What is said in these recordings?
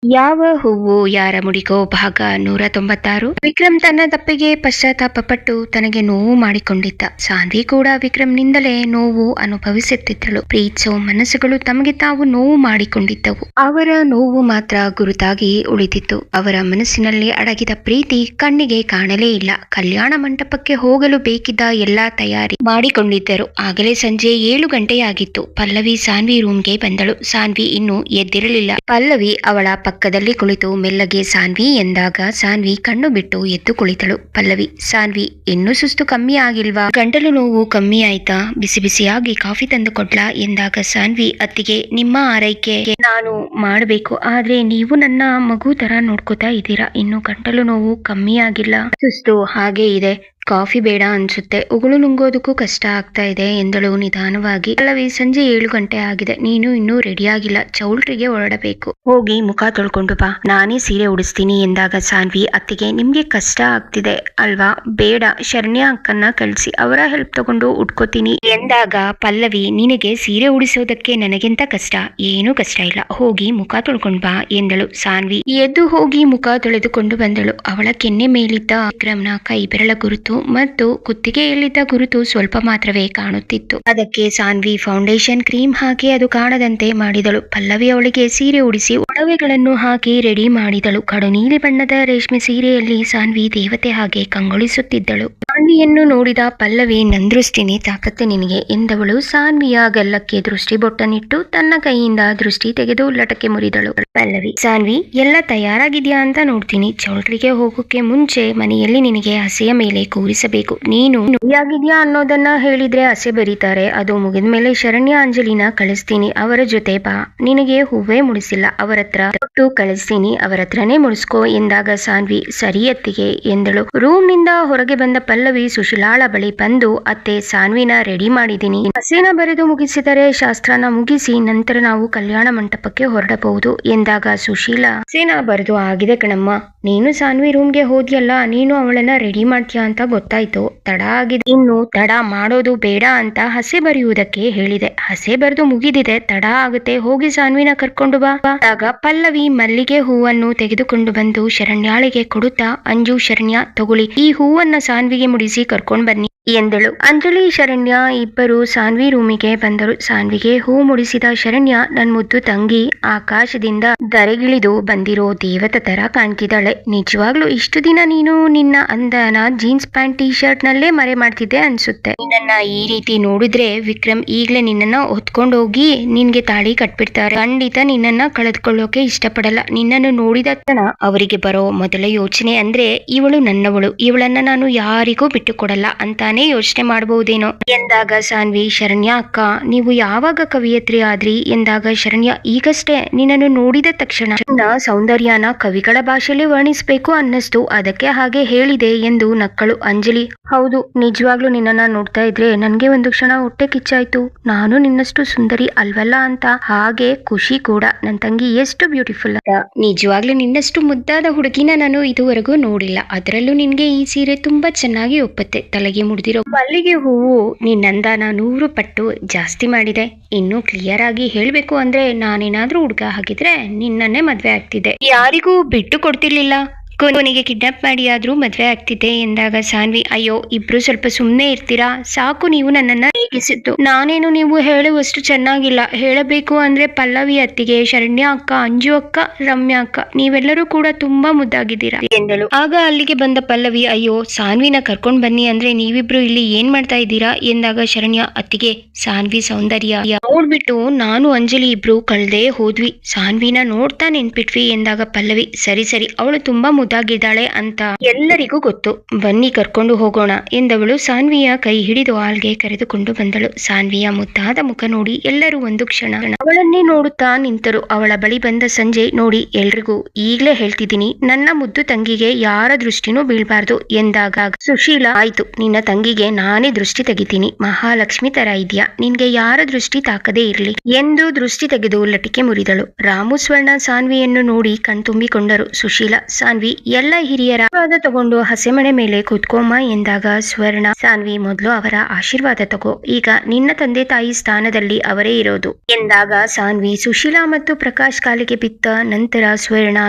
ಯಾವ ಹೂವು ಯಾರ ಮುಡಿಗೋ ಭಾಗ 196. ವಿಕ್ರಮ್ ತನ್ನ ತಪ್ಪಿಗೆ ಪಶ್ಚಾತ್ತಾಪ ಪಟ್ಟು ತನಗೆ ನೋವು ಮಾಡಿಕೊಂಡಿದ್ದ. ಸಾನ್ವಿ ಕೂಡ ವಿಕ್ರಮ್ನಿಂದಲೇ ನೋವು ಅನುಭವಿಸುತ್ತಿದ್ದಳು. ಪ್ರೀತಿಸೋ ಮನಸ್ಸುಗಳು ತಮಗೆ ತಾವು ನೋವು ಮಾಡಿಕೊಂಡಿದ್ದವು. ಅವರ ನೋವು ಮಾತ್ರ ಗುರುತಾಗಿ ಉಳಿದಿತ್ತು. ಅವರ ಮನಸ್ಸಿನಲ್ಲಿ ಅಡಗಿದ ಪ್ರೀತಿ ಕಣ್ಣಿಗೆ ಕಾಣಲೇ ಇಲ್ಲ. ಕಲ್ಯಾಣ ಮಂಟಪಕ್ಕೆ ಹೋಗಲು ಬೇಕಿದ್ದ ಎಲ್ಲಾ ತಯಾರಿ ಮಾಡಿಕೊಂಡಿದ್ದರು. ಆಗಲೇ ಸಂಜೆ 7 ಗಂಟೆಯಾಗಿತ್ತು. ಪಲ್ಲವಿ ಸಾನ್ವಿ ರೂಮ್ಗೆ ಬಂದಳು. ಸಾನ್ವಿ ಇನ್ನೂ ಎದ್ದಿರಲಿಲ್ಲ. ಪಲ್ಲವಿ ಅವಳ ಪಕ್ಕದಲ್ಲಿ ಕುಳಿತು ಮೆಲ್ಲಗೆ ಸಾನ್ವಿ ಎಂದಾಗ ಸಾನ್ವಿ ಕಣ್ಣು ಬಿಟ್ಟು ಎದ್ದು ಕುಳಿತಳು. ಪಲ್ಲವಿ, ಸಾನ್ವಿ, ಇನ್ನೂ ಸುಸ್ತು ಕಮ್ಮಿ ಆಗಿಲ್ವಾ? ಗಂಟಲು ನೋವು ಕಮ್ಮಿ ಆಯ್ತಾ? ಬಿಸಿ ಬಿಸಿಯಾಗಿ ಕಾಫಿ ತಂದು ಕೊಡ್ಲಾ ಎಂದಾಗ ಸಾನ್ವಿ, ಅತ್ತಿಗೆ, ನಿಮ್ಮ ಆರೈಕೆ ನಾನು ಮಾಡಬೇಕು, ಆದ್ರೆ ನೀವು ನನ್ನ ಮಗು ತರ ನೋಡ್ಕೋತಾ ಇದ್ದೀರಾ. ಇನ್ನು ಗಂಟಲು ನೋವು ಕಮ್ಮಿ ಆಗಿಲ್ಲ, ಸುಸ್ತು ಹಾಗೆ ಇದೆ. ಕಾಫಿ ಬೇಡ ಅನ್ಸುತ್ತೆ, ಉಗುಳು ನುಂಗೋದಕ್ಕೂ ಕಷ್ಟ ಆಗ್ತಾ ಇದೆ ಎಂದಳು ನಿಧಾನವಾಗಿ. ಪಲ್ಲವಿ, ಸಂಜೆ 7 ಗಂಟೆ ಆಗಿದೆ, ನೀನು ಇನ್ನೂ ರೆಡಿಯಾಗಿಲ್ಲ, ಚೌಲ್ಟ್ರಿಗೆ ಹೊರಡಬೇಕು, ಹೋಗಿ ಮುಖ ತೊಳ್ಕೊಂಡು ಬಾ, ನಾನೇ ಸೀರೆ ಉಡಿಸ್ತೀನಿ ಎಂದಾಗ ಸಾನ್ವಿ, ಅತ್ತಿಗೆ, ನಿಮ್ಗೆ ಕಷ್ಟ ಆಗ್ತಿದೆ ಅಲ್ವಾ? ಬೇಡ, ಶರಣ್ಯ ಅಕ್ಕನ್ನ ಕಳಿಸಿ, ಅವರ ಹೆಲ್ಪ್ ತಗೊಂಡು ಉಟ್ಕೋತೀನಿ ಎಂದಾಗ ಪಲ್ಲವಿ, ನಿನಗೆ ಸೀರೆ ಉಡಿಸೋದಕ್ಕೆ ನನಗೆಂತ ಕಷ್ಟ? ಏನೂ ಕಷ್ಟ ಇಲ್ಲ, ಹೋಗಿ ಮುಖ ತೊಳ್ಕೊಂಡು ಬಾ ಎಂದಳು. ಸಾನ್ವಿ ಎದ್ದು ಹೋಗಿ ಮುಖ ತೊಳೆದುಕೊಂಡು ಬಂದಳು. ಅವಳ ಕೆನ್ನೆ ಮೇಲಿದ್ದ ವಿಕ್ರಮ್ನ ಕೈ ಬೆರಳ ಗುರುತು ಮತ್ತು ಕುತ್ತಿಗೆಯಲ್ಲಿದ್ದ ಗುರುತು ಸ್ವಲ್ಪ ಮಾತ್ರವೇ ಕಾಣುತ್ತಿತ್ತು. ಅದಕ್ಕೆ ಸಾನ್ವಿ ಫೌಂಡೇಶನ್ ಕ್ರೀಮ್ ಹಾಕಿ ಅದು ಕಾಣದಂತೆ ಮಾಡಿದಳು. ಪಲ್ಲವಿ ಅವಳಿಗೆ ಸೀರೆ ಉಡಿಸಿ ಒಡವೆಗಳನ್ನು ಹಾಕಿ ರೆಡಿ ಮಾಡಿದಳು. ಕಡು ನೀಲಿ ಬಣ್ಣದ ರೇಷ್ಮೆ ಸೀರೆಯಲ್ಲಿ ಸಾನ್ವಿ ದೇವತೆ ಹಾಗೆ ಕಂಗೊಳಿಸುತ್ತಿದ್ದಳು. ಸಾನ್ವಿಯನ್ನು ನೋಡಿದ ಪಲ್ಲವಿ, ನಂದೃಷ್ಟಿನಿ ತಾಕತ್ತೆ ನಿನಗೆ ಎಂದವಳು ಸಾನ್ವಿಯ ಗಲ್ಲಕ್ಕೆ ದೃಷ್ಟಿ ಬೊಟ್ಟನಿಟ್ಟು ತನ್ನ ಕೈಯಿಂದ ದೃಷ್ಟಿ ತೆಗೆದು ಲಟಕೆ ಮುರಿದಳು. ಪಲ್ಲವಿ, ಸಾನ್ವಿ, ಎಲ್ಲ ತಯಾರಾಗಿದ್ಯಾ ಅಂತ ನೋಡ್ತೀನಿ. ಚೌಲ್ಟ್ರಿಗೆ ಹೋಗೋಕೆ ಮುಂಚೆ ಮನೆಯಲ್ಲಿ ನಿನಗೆ ಹಸೆಯ ಮೇಲೆ ಕೂರಿಸಬೇಕು. ನೀನು ಆಗಿದ್ಯಾ ಅನ್ನೋದನ್ನ ಹೇಳಿದ್ರೆ ಹಸೆ ಬರೀತಾರೆ. ಅದು ಮುಗಿದ ಮೇಲೆ ಶರಣ್ಯ ಅಂಜಲಿನ ಕಳಿಸ್ತೀನಿ, ಅವರ ಜೊತೆ ಬಾ. ನಿನಗೆ ಹೂವೇ ಮುಡಿಸಿಲ್ಲ, ಅವರ ಹತ್ರ ಕೊಟ್ಟು ಕಳಿಸ್ತೀನಿ, ಅವರ ಹತ್ರನೇ ಮುಡಿಸ್ಕೋ ಎಂದಾಗ ಸಾನ್ವಿ, ಸರಿ ಅತ್ತಿಗೆ ಎಂದಳು. ರೂಮ್ ನಿಂದ ಹೊರಗೆ ಬಂದ ಪಲ್ಲವಿ ಸುಶೀಲಾಳ ಬಳಿ ಬಂದು, ಅತ್ತೆ, ಸಾನ್ವಿನ ರೆಡಿ ಮಾಡಿದ್ದೀನಿ, ಹಸೆನ ಬರೆದು ಮುಗಿಸಿದರೆ ಶಾಸ್ತ್ರನ ಮುಗಿಸಿ ನಂತರ ನಾವು ಕಲ್ಯಾಣ ಮಂಟಪಕ್ಕೆ ಹೊರಡಬಹುದು ಎಂದಾಗ ಸುಶೀಲಾ, ಹಸೆನ ಬರೆದು ಆಗಿದೆ ಕಣಮ್ಮ, ನೀನು ಸಾನ್ವಿ ರೂಮ್ಗೆ ಹೋದ್ಯಲ್ಲ, ನೀನು ಅವಳನ್ನ ರೆಡಿ ಮಾಡ್ತೀಯಾ ಅಂತ ಗೊತ್ತಾಯ್ತು, ತಡ ಆಗಿದೆ, ಇನ್ನು ತಡ ಮಾಡೋದು ಬೇಡ ಅಂತ ಹಸೆ ಬರೆಯುವುದಕ್ಕೆ ಹೇಳಿದೆ. ಹಸೆ ಬರೆದು ಮುಗಿದಿದೆ, ತಡ ಆಗುತ್ತೆ, ಹೋಗಿ ಸಾನ್ವಿನ ಕರ್ಕೊಂಡು ಬಾ. ಆಗ ಪಲ್ಲವಿ ಮಲ್ಲಿಗೆ ಹೂವನ್ನು ತೆಗೆದುಕೊಂಡು ಬಂದು ಶರಣ್ಯಾಳಿಗೆ ಕೊಡುತ್ತಾ, ಅಂಜು, ಶರಣ್ಯ ತಗೊಳ್ಳಿ, ಈ ಹೂವನ್ನ ಸಾನ್ವಿಗೆ ಮುಡಿಸಿ ಕರ್ಕೊಂಡ್ ಬನ್ನಿ ಎಂದಳು. ಅಂಜಲಿ ಶರಣ್ಯ ಇಬ್ಬರು ಸಾನ್ವಿ ರೂಮಿಗೆ ಬಂದರು. ಸಾನ್ವಿಗೆ ಹೂ ಮುಡಿಸಿದ ಶರಣ್ಯ, ನನ್ ಮುದ್ದು ತಂಗಿ ಆಕಾಶದಿಂದ ದರೆಗಿಳಿದು ಬಂದಿರೋ ದೇವತೆ ತರ ಕಾಣ್ತಿದ್ದಾಳೆ. ನಿಜವಾಗ್ಲೂ ಇಷ್ಟು ದಿನ ನೀನು ನಿನ್ನ ಅಂದನ ಜೀನ್ಸ್ ಪ್ಯಾಂಟ್ ಟೀ ಶರ್ಟ್ ನಲ್ಲೇ ಮರೆ ಮಾಡ್ತಿದ್ದೆ ಅನ್ಸುತ್ತೆ. ನಿನ್ನ ಈ ರೀತಿ ನೋಡಿದ್ರೆ ವಿಕ್ರಮ್ ಈಗ್ಲೇ ನಿನ್ನನ್ನ ಹೊತ್ಕೊಂಡು ಹೋಗಿ ನಿನ್ಗೆ ತಾಳಿ ಕಟ್ಬಿಡ್ತಾರೆ. ಖಂಡಿತ ನಿನ್ನನ್ನ ಕಳೆದುಕೊಳ್ಳೋಕೆ ಇಷ್ಟಪಡಲ್ಲ. ನಿನ್ನನ್ನು ನೋಡಿದ ತಕ್ಷಣ ಅವರಿಗೆ ಬರೋ ಮೊದಲ ಯೋಚನೆ ಅಂದ್ರೆ, ಇವಳು ನನ್ನವಳು, ಇವಳನ್ನ ನಾನು ಯಾರಿಗೂ ಬಿಟ್ಟು ಕೊಡಲ್ಲ ಅಂತಾನೆ ಯೋಚನೆ ಮಾಡಬಹುದೇನೋ ಎಂದಾಗ ಸಾನ್ವಿ, ಶರಣ್ಯ ಅಕ್ಕ, ನೀವು ಯಾವಾಗ ಕವಿಯತ್ರಿ ಆದ್ರಿ ಎಂದಾಗ ಶರಣ್ಯ, ಈಗಷ್ಟೇ ನಿನ್ನನ್ನು ನೋಡಿದ ತಕ್ಷಣ ನಿನ್ನ ಸೌಂದರ್ಯನ ಕವಿಗಳ ಭಾಷೆಯಲ್ಲಿ ವರ್ಣಿಸ್ಬೇಕು ಅನ್ನಿಸ್ತು, ಅದಕ್ಕೆ ಹಾಗೆ ಹೇಳಿದೆ ಎಂದು ನಕ್ಕಳು. ಅಂಜಲಿ, ಹೌದು, ನಿಜವಾಗ್ಲೂ ನಿನ್ನನ್ನ ನೋಡ್ತಾ ಇದ್ರೆ ನನ್ಗೆ ಒಂದು ಕ್ಷಣ ಹೊಟ್ಟೆ ಕಿಚ್ಚಾಯ್ತು. ನಾನು ನಿನ್ನಷ್ಟು ಸುಂದರಿ ಅಲ್ವಲ್ಲ ಅಂತ. ಹಾಗೆ ಖುಷಿ ಕೂಡ, ನನ್ ತಂಗಿ ಎಷ್ಟು ಬ್ಯೂಟಿಫುಲ್ ಅಂತ. ನಿಜವಾಗ್ಲೂ ನಿನ್ನಷ್ಟು ಮುದ್ದಾದ ಹುಡುಗಿನ ನಾನು ಇದುವರೆಗೂ ನೋಡಿಲ್ಲ. ಅದರಲ್ಲೂ ನಿನ್ಗೆ ಈ ಸೀರೆ ತುಂಬಾ ಚೆನ್ನಾಗಿ ಒಪ್ಪತ್ತೆ. ತಲೆಗೆ ಮುಡಿದಿರೋ ಮಲ್ಲಿಗೆ ಹೂವು ನಿನ್ನಂದನ 100 ಪಟ್ಟು ಜಾಸ್ತಿ ಮಾಡಿದೆ. ಇನ್ನು ಕ್ಲಿಯರ್ ಆಗಿ ಹೇಳ್ಬೇಕು ಅಂದ್ರೆ, ನಾನೇನಾದ್ರೂ ಹುಡುಗ ಆಗಿದ್ರೆ ನಿನ್ನನ್ನೇ ಮದ್ವೆ ಆಗ್ತಿದ್ದೆ, ಯಾರಿಗೂ ಬಿಟ್ಟು ಕೊಡ್ತಿರ್ಲಿಲ್ಲ. ಕೊನೆಗೆ ಕಿಡ್ನಾಪ್ ಮಾಡಿ ಆದ್ರೂ ಮದ್ವೆ ಆಗ್ತಿದ್ದೆ ಎಂದಾಗ ಸಾನ್ವಿ, ಅಯ್ಯೋ, ಇಬ್ರು ಸ್ವಲ್ಪ ಸುಮ್ಮನೆ ಇರ್ತೀರಾ? ಸಾಕು ನೀವು ನನ್ನನ್ನ ರೇಗಿಸಿದ್ದು. ನಾನೇನು ನೀವು ಹೇಳುವಷ್ಟು ಚೆನ್ನಾಗಿಲ್ಲ. ಹೇಳಬೇಕು ಅಂದ್ರೆ ಪಲ್ಲವಿ ಅತ್ತಿಗೆ, ಶರಣ್ಯ ಅಕ್ಕ, ಅಂಜು ಅಕ್ಕ, ರಮ್ಯಾ ಅಕ್ಕ, ನೀವೆಲ್ಲರೂ ಕೂಡ ತುಂಬಾ ಮುದ್ದಾಗಿದ್ದೀರಾ ಎಂದಳು. ಆಗ ಅಲ್ಲಿಗೆ ಬಂದ ಪಲ್ಲವಿ, ಅಯ್ಯೋ, ಸಾನ್ವಿನ ಕರ್ಕೊಂಡ್ ಬನ್ನಿ ಅಂದ್ರೆ ನೀವಿಬ್ರು ಇಲ್ಲಿ ಏನ್ ಮಾಡ್ತಾ ಇದ್ದೀರಾ ಎಂದಾಗ ಶರಣ್ಯ, ಅತ್ತಿಗೆ, ಸಾನ್ವಿ ಸೌಂದರ್ಯ ನೋಡ್ಬಿಟ್ಟು ನಾನು ಅಂಜಲಿ ಇಬ್ರು ಕಳ್ದೇ ಹೋದ್ವಿ, ಸಾನ್ವಿನ ನೋಡ್ತಾ ನಿಂತ್ಬಿಟ್ವಿ ಎಂದಾಗ ಪಲ್ಲವಿ, ಸರಿ ಸರಿ, ಅವಳು ತುಂಬಾ ಮುದ್ದಾಗಿದ್ದಾಳೆ ಅಂತ ಎಲ್ಲರಿಗೂ ಗೊತ್ತು, ಬನ್ನಿ ಕರ್ಕೊಂಡು ಹೋಗೋಣ ಎಂದವಳು ಸಾನ್ವಿಯ ಕೈ ಹಿಡಿದು ಹಾಲ್ಗೆ ಕರೆದುಕೊಂಡು ಬಂದಳು. ಸಾನ್ವಿಯ ಮುದ್ದಾದ ಮುಖ ನೋಡಿ ಎಲ್ಲರೂ ಒಂದು ಕ್ಷಣ ಅವಳನ್ನೇ ನೋಡುತ್ತಾ ನಿಂತರು. ಅವಳ ಬಳಿ ಬಂದ ಸಂಜೆ, ನೋಡಿ ಎಲ್ರಿಗೂ ಈಗ್ಲೇ ಹೇಳ್ತಿದ್ದೀನಿ, ನನ್ನ ಮುದ್ದು ತಂಗಿಗೆ ಯಾರ ದೃಷ್ಟಿನೂ ಬೀಳ್ಬಾರ್ದು ಎಂದಾಗ ಸುಶೀಲಾ, ಆಯ್ತು, ನಿನ್ನ ತಂಗಿಗೆ ನಾನೇ ದೃಷ್ಟಿ ತೆಗಿತೀನಿ, ಮಹಾಲಕ್ಷ್ಮಿ ತರ ಇದ್ಯಾ, ನಿನ್ಗೆ ಯಾರ ದೃಷ್ಟಿ ತಾಕದೇ ಇರ್ಲಿ ಎಂದು ದೃಷ್ಟಿ ತೆಗೆದು ಲಟಿಕೆ ಮುರಿದಳು. ರಾಮು ಸ್ವರ್ಣ ಸಾನ್ವಿಯನ್ನು ನೋಡಿ ಕಣ್ತುಂಬಿಕೊಂಡರು. ಸುಶೀಲಾ, ಸಾನ್ವಿ ಎಲ್ಲ ಹಿರಿಯರ ಆಶೀರ್ವಾದ ತಗೊಂಡು ಹಸೆಮಣೆ ಮೇಲೆ ಕೂತ್ಕೊಮ್ಮ ಎಂದಾಗ ಸ್ವರ್ಣ, ಸಾನ್ವಿ ಮೊದಲು ಅವರ ಆಶೀರ್ವಾದ ತಗೋ, ಈಗ ನಿನ್ನ ತಂದೆ ತಾಯಿ ಸ್ಥಾನದಲ್ಲಿ ಅವರೇ ಇರೋದು ಎಂದಾಗ ಸಾನ್ವಿ ಸುಶೀಲಾ ಮತ್ತು ಪ್ರಕಾಶ್ ಕಾಲಿಗೆ ಬಿತ್ತ. ನಂತರ ಸ್ವರ್ಣ,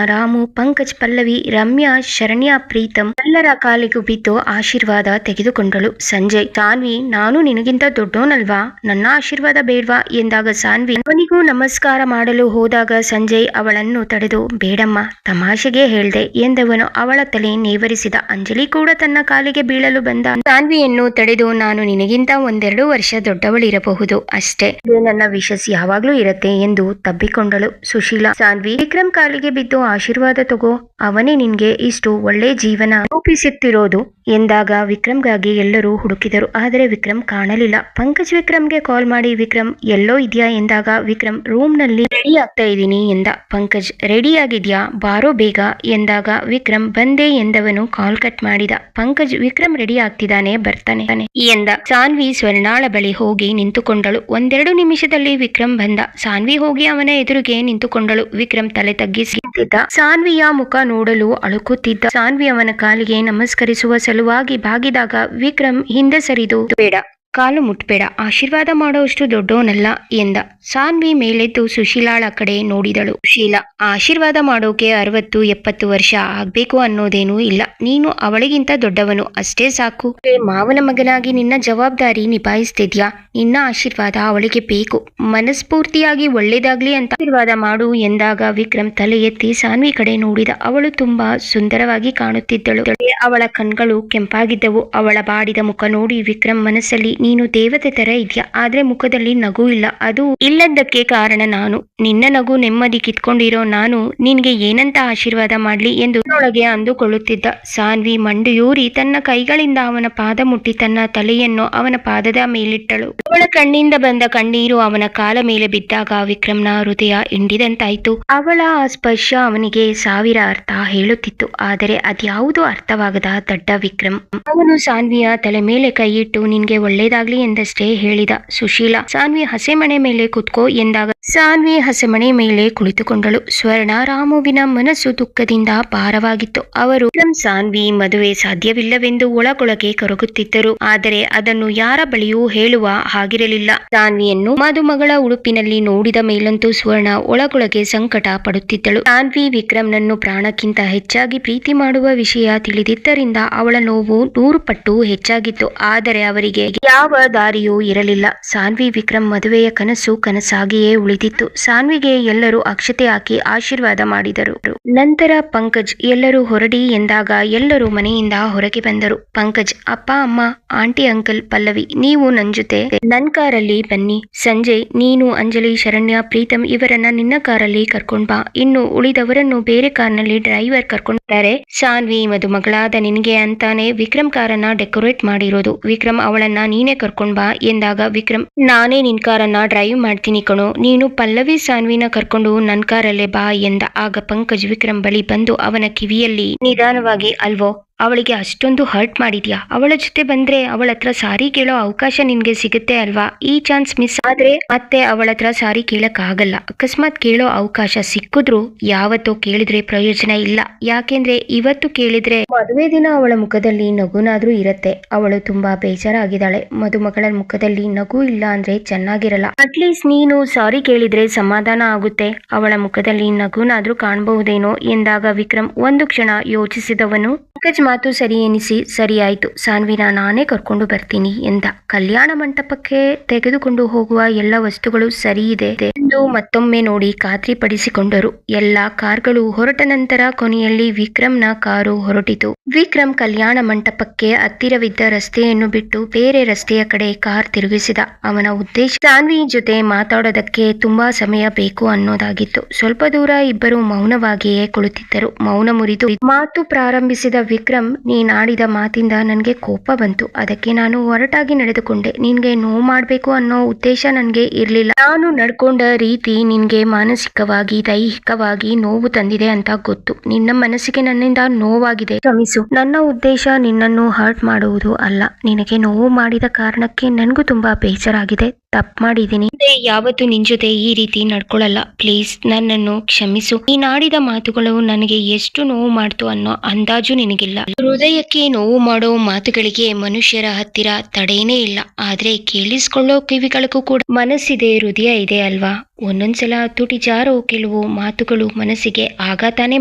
ರಾಮು, ಪಂಕಜ್, ಪಲ್ಲವಿ, ರಮ್ಯಾ, ಶರಣ್ಯ, ಪ್ರೀತಂ ಎಲ್ಲರ ಕಾಲಿಗೂ ಬಿದ್ದು ಆಶೀರ್ವಾದ ತೆಗೆದುಕೊಂಡಳು. ಸಂಜಯ್, ಸಾನ್ವಿ, ನಾನು ನಿನಗಿಂತ ದೊಡ್ಡೋನಲ್ವಾ, ನನ್ನ ಆಶೀರ್ವಾದ ಬೇಡ್ವಾ ಎಂದಾಗ ಸಾನ್ವಿ ಅವನಿಗೂ ನಮಸ್ಕಾರ ಮಾಡಲು ಹೋದಾಗ ಸಂಜಯ್ ಅವಳನ್ನು ತಡೆದು, ಬೇಡಮ್ಮ, ತಮಾಷೆಗೆ ಹೇಳ್ದೆ ಎಂದವನು ಅವಳ ತಲೆ ನೇವರಿಸಿದ. ಅಂಜಲಿ ಕೂಡ ತನ್ನ ಕಾಲಿಗೆ ಬೀಳಲು ಬಂದ ಸಾನ್ವಿಯನ್ನು ತಡೆದು, ನಾನು ನಿನಗಿಂತ 1-2 ವರ್ಷ ದೊಡ್ಡವಳಿರಬಹುದು ಅಷ್ಟೇ, ನನ್ನ ವಿಶಸ್ ಯಾವಾಗ್ಲೂ ಇರತ್ತೆ ಎಂದು ತಬ್ಬಿಕೊಂಡಳು. ಸುಶೀಲಾ, ಸಾನ್ವಿ, ವಿಕ್ರಮ್ ಕಾಲಿಗೆ ಬಿದ್ದು ಆಶೀರ್ವಾದ ತಗೋ, ಅವನೇ ನಿನ್ಗೆ ಇಷ್ಟು ಒಳ್ಳೆ ಜೀವನ ರೂಪಿಸುತ್ತಿರೋದು ಎಂದಾಗ ವಿಕ್ರಮ್ಗಾಗಿ ಎಲ್ಲರೂ ಹುಡುಕಿದರು. ಆದರೆ ವಿಕ್ರಮ್ ಕಾಣಲಿಲ್ಲ. ಪಂಕಜ್ ವಿಕ್ರಮ್ಗೆ ಕಾಲ್ ಮಾಡಿ, ವಿಕ್ರಮ್ ಎಲ್ಲೋ ಇದೆಯಾ ಎಂದಾಗ ವಿಕ್ರಮ್ ರೂಮ್ ನಲ್ಲಿ ರೆಡಿ ಆಗ್ತಾ ಇದ್ದೀನಿ ಎಂದ. ಪಂಕಜ್, ರೆಡಿ ಆಗಿದ್ಯಾ, ಬಾರೋ ಬೇಗ ಎಂದಾಗ ವಿಕ್ರಮ್ ಬಂದೆ ಎಂದವನು ಕಾಲ್ ಕಟ್ ಮಾಡಿದ. ಪಂಕಜ್, ವಿಕ್ರಮ್ ರೆಡಿ ಆಗ್ತಿದ್ದಾನೆ, ಬರ್ತಾನೆ ಎಂದ. ಸಾನ್ವಿ ಸ್ವರ್ಣಾಳ ಬಳಿ ಹೋಗಿ ನಿಂತುಕೊಂಡಳು. 1-2 ನಿಮಿಷದಲ್ಲಿ ವಿಕ್ರಮ್ ಬಂದ. ಸಾನ್ವಿ ಹೋಗಿ ಅವನ ಎದುರಿಗೆ ನಿಂತುಕೊಂಡಳು. ವಿಕ್ರಮ್ ತಲೆ ತಗ್ಗಿಸಿ ನಿಂತಿದ್ದ. ಸಾನ್ವಿಯ ಮುಖ ನೋಡಲು ಅಳುಕುತ್ತಿದ್ದ. ಸಾನ್ವಿ ಅವನ ಕಾಲಿಗೆ ನಮಸ್ಕರಿಸುವ ಸಲುವಾಗಿ ಬಾಗಿದಾಗ ವಿಕ್ರಮ್ ಹಿಂದೆ ಸರಿದು, ಬೇಡ, ಕಾಲು ಮುಟ್ಬೇಡ, ಆಶೀರ್ವಾದ ಮಾಡೋಷ್ಟು ದೊಡ್ಡೋನಲ್ಲ ಎಂದ. ಸಾನ್ವಿ ಮೇಲೆದ್ದು ಸುಶೀಲಾಳ ಕಡೆ ನೋಡಿದಳು. ಸುಶೀಲಾ, ಆಶೀರ್ವಾದ ಮಾಡೋಕೆ 60-70 ವರ್ಷ ಆಗ್ಬೇಕು ಅನ್ನೋದೇನೂ ಇಲ್ಲ, ನೀನು ಅವಳಿಗಿಂತ ದೊಡ್ಡವನು, ಅಷ್ಟೇ ಸಾಕು. ಮಾವನ ಮಗನಾಗಿ ನಿನ್ನ ಜವಾಬ್ದಾರಿ ನಿಭಾಯಿಸ್ತಿದ್ಯಾ, ನಿನ್ನ ಆಶೀರ್ವಾದ ಅವಳಿಗೆ ಬೇಕು, ಮನಸ್ಫೂರ್ತಿಯಾಗಿ ಒಳ್ಳೇದಾಗ್ಲಿ ಅಂತ ಆಶೀರ್ವಾದ ಮಾಡು ಎಂದಾಗ ವಿಕ್ರಮ್ ತಲೆ ಎತ್ತಿ ಸಾನ್ವಿ ಕಡೆ ನೋಡಿದ. ಅವಳು ತುಂಬಾ ಸುಂದರವಾಗಿ ಕಾಣುತ್ತಿದ್ದಳು. ಅವಳ ಕಣ್ಗಳು ಕೆಂಪಾಗಿದ್ದವು. ಅವಳ ಬಾಡಿದ ಮುಖ ನೋಡಿ ವಿಕ್ರಮ್ ಮನಸ್ಸಲ್ಲಿ, ನೀನು ದೇವತೆ ತರ ಇದ್ಯಾ, ಆದ್ರೆ ಮುಖದಲ್ಲಿ ನಗು ಇಲ್ಲ, ಅದು ಇಲ್ಲದಕ್ಕೆ ಕಾರಣ ನಾನು, ನಿನ್ನ ನಗು ನೆಮ್ಮದಿ ಕಿತ್ಕೊಂಡಿರೋ ನಾನು ನಿನ್ಗೆ ಏನಂತ ಆಶೀರ್ವಾದ ಮಾಡ್ಲಿ ಎಂದು ಒಳಗೆ ಅಂದುಕೊಳ್ಳುತ್ತಿದ್ದ. ಸಾನ್ವಿ ಮಂಡಿಯೂರಿ ತನ್ನ ಕೈಗಳಿಂದ ಅವನ ಪಾದ ಮುಟ್ಟಿ ತನ್ನ ತಲೆಯನ್ನು ಅವನ ಪಾದದ ಮೇಲಿಟ್ಟಳು. ಅವಳ ಕಣ್ಣಿಂದ ಬಂದ ಕಣ್ಣೀರು ಅವನ ಕಾಲ ಮೇಲೆ ಬಿದ್ದಾಗ ವಿಕ್ರಮ್ನ ಹೃದಯ ಹಿಂಡಿದಂತಾಯ್ತು. ಅವಳ ಆ ಸ್ಪರ್ಶ ಅವನಿಗೆ 1000 ಅರ್ಥ ಹೇಳುತ್ತಿತ್ತು. ಆದರೆ ಅದ್ಯಾವುದೂ ಅರ್ಥವಾಗದ ದಡ್ಡ ವಿಕ್ರಮ್. ಅವನು ಸಾನ್ವಿಯ ತಲೆ ಮೇಲೆ ಕೈಯಿಟ್ಟು, ನಿನ್ಗೆ ಒಳ್ಳೇದಾಗ್ಲಿ ಎಂದಷ್ಟೇ ಹೇಳಿದ. ಸುಶೀಲಾ, ಸಾನ್ವಿ ಹಸೆಮಣೆ ಮೇಲೆ ಕುತ್ಕೋ ಎಂದಾಗ ಸಾನ್ವಿ ಹಸೆಮಣೆ ಮೇಲೆ ಕುಳಿತುಕೊಂಡಳು. ಸ್ವರ್ಣ, ರಾಮುವಿನ ಮನಸ್ಸು ದುಃಖದಿಂದ ಭಾರವಾಗಿತ್ತು. ಅವರು ಸಾನ್ವಿ ಮದುವೆ ಸಾಧ್ಯವಿಲ್ಲವೆಂದು ಒಳಗೊಳಗೆ ಕರಗುತ್ತಿದ್ದರು. ಆದರೆ ಅದನ್ನು ಯಾರ ಬಳಿಯೂ ಹೇಳುವ ಹಾಗಿರಲಿಲ್ಲ. ಸಾನ್ವಿಯನ್ನು ಮದುಮಗಳ ಉಡುಪಿನಲ್ಲಿ ನೋಡಿದ ಮೇಲಂತೂ ಸ್ವರ್ಣ ಒಳಗೊಳಗೆ ಸಂಕಟ ಪಡುತ್ತಿದ್ದಳು. ಸಾನ್ವಿ ವಿಕ್ರಮ್ನನ್ನು ಪ್ರಾಣಕ್ಕಿಂತ ಹೆಚ್ಚಾಗಿ ಪ್ರೀತಿ ಮಾಡುವ ವಿಷಯ ತಿಳಿದಿದ್ದರಿಂದ ಅವಳ ನೋವು 100 ಪಟ್ಟು ಹೆಚ್ಚಾಗಿತ್ತು. ಆದರೆ ಅವರಿಗೆ ಯಾವ ದಾರಿಯೂ ಇರಲಿಲ್ಲ. ಸಾನ್ವಿ ವಿಕ್ರಮ್ ಮದುವೆಯ ಕನಸು ಕನಸಾಗಿಯೇ ಉಳಿದಿತ್ತು. ಸಾನ್ವಿಗೆ ಎಲ್ಲರೂ ಅಕ್ಷತೆ ಹಾಕಿ ಆಶೀರ್ವಾದ ಮಾಡಿದರು. ನಂತರ ಪಂಕಜ್, ಎಲ್ಲರೂ ಹೊರಡಿ ಎಂದಾಗ ಎಲ್ಲರೂ ಮನೆಯಿಂದ ಹೊರಗೆ ಬಂದರು. ಪಂಕಜ್, ಅಪ್ಪ, ಅಮ್ಮ, ಆಂಟಿ, ಅಂಕಲ್, ಪಲ್ಲವಿ, ನೀವು ನನ್ ಜೊತೆ ನನ್ ಕಾರಲ್ಲಿ ಬನ್ನಿ. ಸಂಜಯ್, ನೀನು, ಅಂಜಲಿ, ಶರಣ್ಯ, ಪ್ರೀತಂ ಇವರನ್ನ ನಿನ್ನ ಕಾರಲ್ಲಿ ಕರ್ಕೊಂಡ್ ಬಾ. ಇನ್ನು ಉಳಿದವರನ್ನು ಬೇರೆ ಕಾರ್ನಲ್ಲಿ ಡ್ರೈವರ್ ಕರ್ಕೊಂಡಿದ್ದಾರೆ. ಸಾನ್ವಿ ಮದುಮಗಳಾದ ನಿನಗೆ ಅಂತಾನೆ ವಿಕ್ರಮ್ ಕಾರನ್ನ ಡೆಕೋರೇಟ್ ಮಾಡಿರೋದು. ವಿಕ್ರಮ್, ಅವಳನ್ನ ನೀನೇ ಕರ್ಕೊಂಡ್ ಬಾ ಎಂದಾಗ ವಿಕ್ರಮ್, ನಾನೇ ನಿನ್ ಕಾರನ್ನ ಡ್ರೈವ್ ಮಾಡ್ತೀನಿ ಕಣೋ, ನೀನು ಪಲ್ಲವಿ ಸಾನ್ವಿನ ಕರ್ಕೊಂಡು ನನ್ ಕಾರಲ್ಲೇ ಬಾ ಎಂದ. ಆಗ ಪಂಕಜ್ ವಿಕ್ರಮ್ ಬಳಿ ಬಂದು ಅವನ ಕಿವಿಯಲ್ಲಿ ನಿಧಾನವಾಗಿ, ಅಲ್ವೋ, ಅವಳಿಗೆ ಅಷ್ಟೊಂದು ಹರ್ಟ್ ಮಾಡಿದ್ಯಾ, ಅವಳ ಜೊತೆ ಬಂದ್ರೆ ಅವಳ ಹತ್ರ ಸಾರಿ ಕೇಳೋ ಅವಕಾಶ ನಿನ್ಗೆ ಸಿಗುತ್ತೆ ಅಲ್ವಾ, ಈ ಚಾನ್ಸ್ ಮಿಸ್ ಆದ್ರೆ ಮತ್ತೆ ಅವಳ ಹತ್ರ ಸಾರಿ ಕೇಳಕ್ ಆಗಲ್ಲ. ಅಕಸ್ಮಾತ್ ಕೇಳೋ ಅವಕಾಶ ಸಿಕ್ಕಿದ್ರು ಯಾವತ್ತೋ ಕೇಳಿದ್ರೆ ಪ್ರಯೋಜನ ಇಲ್ಲ. ಯಾಕೆಂದ್ರೆ ಇವತ್ತು ಕೇಳಿದ್ರೆ ಮದುವೆ ದಿನ ಅವಳ ಮುಖದಲ್ಲಿ ನಗುನಾದ್ರೂ ಇರತ್ತೆ. ಅವಳು ತುಂಬಾ ಬೇಜಾರಾಗಿದ್ದಾಳೆ. ಮದುಮಗಳ ಮುಖದಲ್ಲಿ ನಗು ಇಲ್ಲ ಅಂದ್ರೆ ಚೆನ್ನಾಗಿರಲ್ಲ. ಅಟ್ಲೀಸ್ಟ್ ನೀನು ಸಾರಿ ಕೇಳಿದ್ರೆ ಸಮಾಧಾನ ಆಗುತ್ತೆ, ಅವಳ ಮುಖದಲ್ಲಿ ನಗುನಾದ್ರೂ ಕಾಣಬಹುದೇನೋ ಎಂದಾಗ ವಿಕ್ರಮ್ ಒಂದು ಕ್ಷಣ ಯೋಚಿಸಿದವನು ಪಂಕಜ್ ಮಾತು ಸರಿ ಎನಿಸಿ, ಸರಿ ಆಯ್ತು, ಸಾನ್ವಿನ ನಾನೇ ಕರ್ಕೊಂಡು ಬರ್ತೀನಿ ಎಂದ. ಕಲ್ಯಾಣ ಮಂಟಪಕ್ಕೆ ತೆಗೆದುಕೊಂಡು ಹೋಗುವ ಎಲ್ಲ ವಸ್ತುಗಳು ಸರಿ ಇದೆ ಎಂದು ಮತ್ತೊಮ್ಮೆ ನೋಡಿ ಖಾತ್ರಿಪಡಿಸಿಕೊಂಡರು. ಎಲ್ಲ ಕಾರ್ಗಳು ಹೊರಟ ನಂತರ ಕೊನೆಯಲ್ಲಿ ವಿಕ್ರಮ್ನ ಕಾರು ಹೊರಟಿತು. ವಿಕ್ರಮ್ ಕಲ್ಯಾಣ ಮಂಟಪಕ್ಕೆ ಹತ್ತಿರವಿದ್ದ ರಸ್ತೆಯನ್ನು ಬಿಟ್ಟು ಬೇರೆ ರಸ್ತೆಯ ಕಡೆ ಕಾರ್ ತಿರುಗಿಸಿದ. ಅವನ ಉದ್ದೇಶ ಸಾನ್ವಿ ಜೊತೆ ಮಾತಾಡೋದಕ್ಕೆ ತುಂಬಾ ಸಮಯ ಬೇಕು ಅನ್ನೋದಾಗಿತ್ತು. ಸ್ವಲ್ಪ ದೂರ ಇಬ್ಬರು ಮೌನವಾಗಿಯೇ ಕುಳಿತಿದ್ದರು. ಮೌನ ಮುರಿದು ಮಾತು ಪ್ರಾರಂಭಿಸಿದ ವಿಕ್ರಮ್, ನೀನಾಡಿದ ಮಾತಿಂದ ನನಗೆ ಕೋಪ ಬಂತು. ಅದಕ್ಕೆ ನಾನು ಹೊರಟಾಗಿ ನಡೆದುಕೊಂಡೆ. ನಿನ್ಗೆ ನೋವು ಮಾಡ್ಬೇಕು ಅನ್ನೋ ಉದ್ದೇಶ ನನ್ಗೆ ಇರ್ಲಿಲ್ಲ. ನಾನು ನಡ್ಕೊಂಡ ರೀತಿ ನಿನ್ಗೆ ಮಾನಸಿಕವಾಗಿ ದೈಹಿಕವಾಗಿ ನೋವು ತಂದಿದೆ ಅಂತ ಗೊತ್ತು. ನಿನ್ನ ಮನಸ್ಸಿಗೆ ನನ್ನಿಂದ ನೋವಾಗಿದೆ, ಕ್ಷಮಿಸು. ನನ್ನ ಉದ್ದೇಶ ನಿನ್ನನ್ನು ಹರ್ಟ್ ಮಾಡುವುದು ಅಲ್ಲ. ನಿನಗೆ ನೋವು ಮಾಡಿದ ಕಾರಣಕ್ಕೆ ನನಗೂ ತುಂಬಾ ಬೇಜಾರಾಗಿದೆ. ತಪ್ಪು ಮಾಡಿದ್ದೀನಿ. ಮುಂದೆ ಯಾವತ್ತೂ ನಿನ್ ಜೊತೆ ಈ ರೀತಿ ನಡ್ಕೊಳಲ್ಲ. ಪ್ಲೀಸ್ ನನ್ನನ್ನು ಕ್ಷಮಿಸು. ನೀನಾಡಿದ ಮಾತುಗಳು ನನಗೆ ಎಷ್ಟು ನೋವು ಮಾಡ್ತು ಅನ್ನೋ ಅಂದಾಜು ನಿನಗಿಲ್ಲ. ಹೃದಯಕ್ಕೆ ನೋವು ಮಾಡೋ ಮಾತುಗಳಿಗೆ ಮನುಷ್ಯರ ಹತ್ತಿರ ತಡೇನೇ ಇಲ್ಲ. ಆದ್ರೆ ಕೇಳಿಸ್ಕೊಳ್ಳೋ ಕಿವಿಗಳಿಗೂ ಕೂಡ ಮನಸ್ಸಿದೆ, ಹೃದಯ ಇದೆ ಅಲ್ವಾ? ಒಂದೊಂದ್ಸಲ ತುಟಿ ಜಾರೋ ಕೆಲವು ಮಾತುಗಳು ಮನಸ್ಸಿಗೆ ಆಘಾತನೇ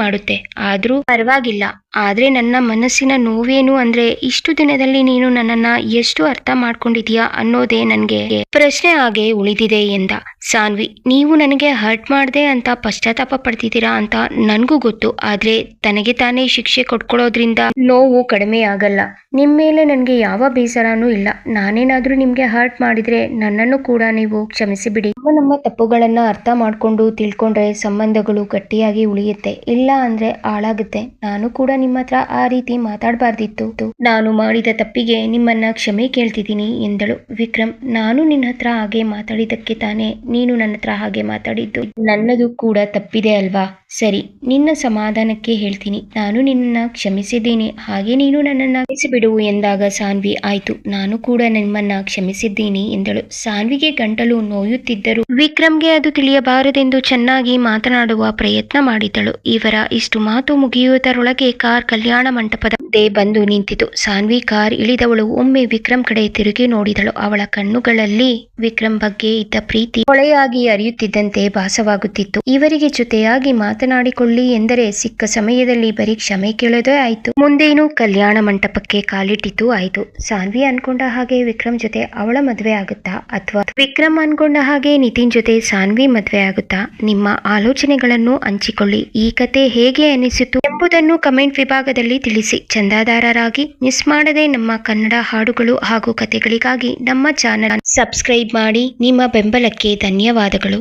ಮಾಡುತ್ತೆ. ಆದ್ರೂ ಪರವಾಗಿಲ್ಲ. ಆದ್ರೆ ನನ್ನ ಮನಸ್ಸಿನ ನೋವೇನು ಅಂದ್ರೆ ಇಷ್ಟು ದಿನದಲ್ಲಿ ನೀನು ನನ್ನನ್ನ ಎಷ್ಟು ಅರ್ಥ ಮಾಡ್ಕೊಂಡಿದ್ಯಾ ಅನ್ನೋದೇ ನನ್ಗೆ ಪ್ರಶ್ನೆ ಹಾಗೆ ಉಳಿದಿದೆ ಎಂದ. ಸಾನ್ವಿ, ನೀವು ನನಗೆ ಹರ್ಟ್ ಮಾಡ್ದೆ ಅಂತ ಪಶ್ಚಾತ್ತಾಪ ಪಡ್ತಿದ್ದೀರಾ ಅಂತ ನನ್ಗೂ ಗೊತ್ತು. ಆದ್ರೆ ತನಗೆ ತಾನೇ ಶಿಕ್ಷೆ ಕೊಟ್ಕೊಳ್ಳೋದ್ರಿಂದ ನೋವು ಕಡಿಮೆ ಆಗಲ್ಲ. ನಿಮ್ ಮೇಲೆ ನನ್ಗೆ ಯಾವ ಬೇಸರನೂ ಇಲ್ಲ. ನಾನೇನಾದ್ರೂ ನಿಮ್ಗೆ ಹರ್ಟ್ ಮಾಡಿದ್ರೆ ನನ್ನನ್ನು ಕೂಡ ನೀವು ಕ್ಷಮಿಸಿ ಬಿಡಿ. ನಮ್ಮ ತಪ್ಪುಗಳನ್ನ ಅರ್ಥ ಮಾಡ್ಕೊಂಡು ತಿಳ್ಕೊಂಡ್ರೆ ಸಂಬಂಧಗಳು ಗಟ್ಟಿಯಾಗಿ ಉಳಿಯುತ್ತೆ. ಇಲ್ಲ ಅಂದ್ರೆ ಹಾಳಾಗುತ್ತೆ. ನಾನು ಕೂಡ ನಿಮ್ಮ ಹತ್ರ ಆ ರೀತಿ ಮಾತಾಡಬಾರ್ದಿತ್ತು. ನಾನು ಮಾಡಿದ ತಪ್ಪಿಗೆ ನಿಮ್ಮನ್ನ ಕ್ಷಮೆ ಕೇಳ್ತಿದ್ದೀನಿ ಎಂದಳು. ವಿಕ್ರಮ್, ನಾನು ನಿನ್ನ ಹತ್ರ ಹಾಗೆ ಮಾತಾಡಿದಕ್ಕೆ ತಾನೇ ನೀನು ನನ್ನ ಹತ್ರ ಹಾಗೆ ಮಾತಾಡಿದ್ದು. ನನ್ನದು ಕೂಡ ತಪ್ಪಿದೆ ಅಲ್ವಾ? ಸರಿ, ನಿನ್ನ ಸಮಾಧಾನಕ್ಕೆ ಹೇಳ್ತೀನಿ. ನಾನು ನಿನ್ನನ್ನ ಕ್ಷಮಿಸಿದ್ದೀನಿ. ಹಾಗೆ ನೀನು ನನ್ನನ್ನ ಕ್ಷಮಿಸಿಬಿಡು ಎಂದಾಗ ಸಾನ್ವಿ, ಆಯ್ತು, ನಾನು ಕೂಡ ನಿಮ್ಮನ್ನ ಕ್ಷಮಿಸಿದ್ದೀನಿ ಎಂದಳು. ಸಾನ್ವಿಗೆ ಗಂಟಲು ನೋಯುತ್ತಿದ್ದರು ವಿಕ್ರಮ್ಗೆ ಅದು ತಿಳಿಯಬಾರದೆಂದು ಚೆನ್ನಾಗಿ ಮಾತನಾಡುವ ಪ್ರಯತ್ನ ಮಾಡಿದಳು. ಇವರ ಇಷ್ಟು ಮಾತು ಮುಗಿಯುವುದರೊಳಗೆ ಕಾರ್ ಕಲ್ಯಾಣ ಮಂಟಪದ ಮುಂದೆ ಬಂದು ನಿಂತಿತು. ಸಾನ್ವಿ ಕಾರ್ ಇಳಿದವಳು ಒಮ್ಮೆ ವಿಕ್ರಮ್ ಕಡೆ ತಿರುಗಿ ನೋಡಿದಳು. ಅವಳ ಕಣ್ಣುಗಳಲ್ಲಿ ವಿಕ್ರಮ್ ಬಗ್ಗೆ ಇದ್ದ ಪ್ರೀತಿ ಹೊಳೆಯಾಗಿ ಹರಿಯುತ್ತಿದ್ದಂತೆ ಭಾಸವಾಗುತ್ತಿತ್ತು. ಇವರಿಗೆ ಜೊತೆಯಾಗಿ ಮಾತನಾಡಿಕೊಳ್ಳಿ ಎಂದರೆ ಸಿಕ್ಕ ಸಮಯದಲ್ಲಿ ಬರೀ ಕ್ಷಮೆ ಕೇಳೋದೇ ಆಯ್ತು. ಮುಂದೇನು ಕಲ್ಯಾಣ ಮಂಟಪಕ್ಕೆ ಕಾಲಿಟ್ಟಿತು ಆಯ್ತು. ಸಾನ್ವಿ ಅನ್ಕೊಂಡ ಹಾಗೆ ವಿಕ್ರಮ್ ಜೊತೆ ಅವಳ ಮದ್ವೆ ಆಗುತ್ತಾ, ಅಥವಾ ವಿಕ್ರಮ್ ಅನ್ಕೊಂಡ ಹಾಗೆ ನಿತಿನ್ ಜೊತೆ ಸಾನ್ವಿ ಮದ್ವೆ ಆಗುತ್ತಾ? ನಿಮ್ಮ ಆಲೋಚನೆಗಳನ್ನು ಹಂಚಿಕೊಳ್ಳಿ. ಈ ಕತೆ ಹೇಗೆ ಅನಿಸಿತು ಎಂಬುದನ್ನು ಕಮೆಂಟ್ ವಿಭಾಗದಲ್ಲಿ ತಿಳಿಸಿ. ಚಂದಾದಾರರಾಗಿ ಮಿಸ್ ಮಾಡದೆ ನಮ್ಮ ಕನ್ನಡ ಹಾಡುಗಳು ಹಾಗೂ ಕತೆಗಳಿಗಾಗಿ ನಮ್ಮ ಚಾನೆಲ್ ಸಬ್ಸ್ಕ್ರೈಬ್ ಮಾಡಿ. ನಿಮ್ಮ ಬೆಂಬಲಕ್ಕೆ ಧನ್ಯವಾದಗಳು.